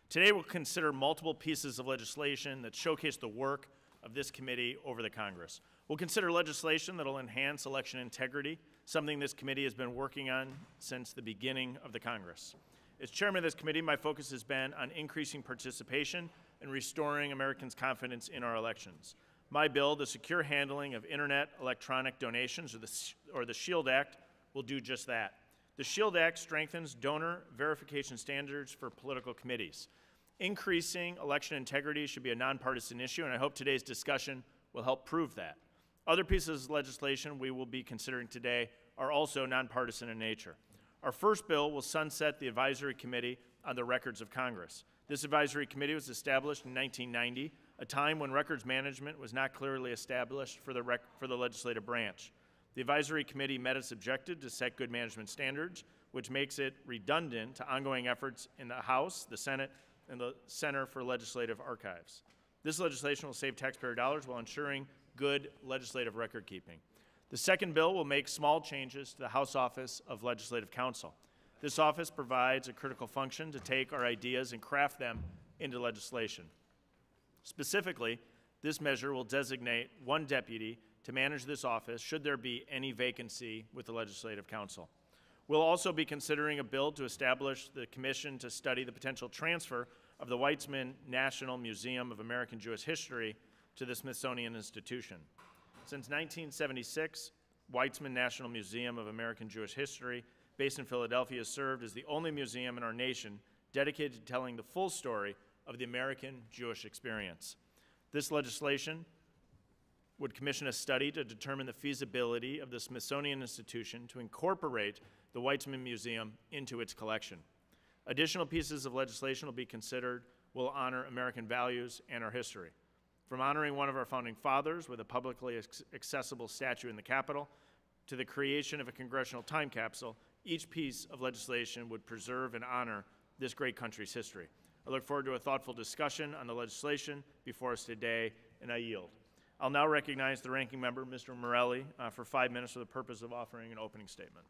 Today we'll consider multiple pieces of legislation that showcase the work of this committee over the Congress. We'll consider legislation that will enhance election integrity, something this committee has been working on since the beginning of the Congress. As chairman of this committee, my focus has been on increasing participation and restoring Americans' confidence in our elections. My bill, the Secure Handling of Internet Electronic Donations, or the SHIELD Act, will do just that. The SHIELD Act strengthens donor verification standards for political committees. Increasing election integrity should be a nonpartisan issue, and I hope today's discussion will help prove that. Other pieces of legislation we will be considering today are also nonpartisan in nature. Our first bill will sunset the Advisory Committee on the Records of Congress. This advisory committee was established in 1990, a time when records management was not clearly established for the legislative branch. The advisory committee met its objective to set good management standards, which makes it redundant to ongoing efforts in the House, the Senate, and the Center for Legislative Archives. This legislation will save taxpayer dollars while ensuring good legislative record keeping. The second bill will make small changes to the House Office of Legislative Counsel. This office provides a critical function to take our ideas and craft them into legislation. Specifically, this measure will designate one deputy to manage this office should there be any vacancy with the Legislative Council. We'll also be considering a bill to establish the commission to study the potential transfer of the Weizmann National Museum of American Jewish History to the Smithsonian Institution. Since 1976, Weizmann National Museum of American Jewish History, based in Philadelphia, has served as the only museum in our nation dedicated to telling the full story of the American Jewish experience. This legislation would commission a study to determine the feasibility of the Smithsonian Institution to incorporate the Weizmann Museum into its collection. Additional pieces of legislation will be considered will honor American values and our history. From honoring one of our founding fathers with a publicly accessible statue in the Capitol to the creation of a congressional time capsule, each piece of legislation would preserve and honor this great country's history. I look forward to a thoughtful discussion on the legislation before us today, and I yield. I'll now recognize the ranking member, Mr. Morelli, for 5 minutes for the purpose of offering an opening statement.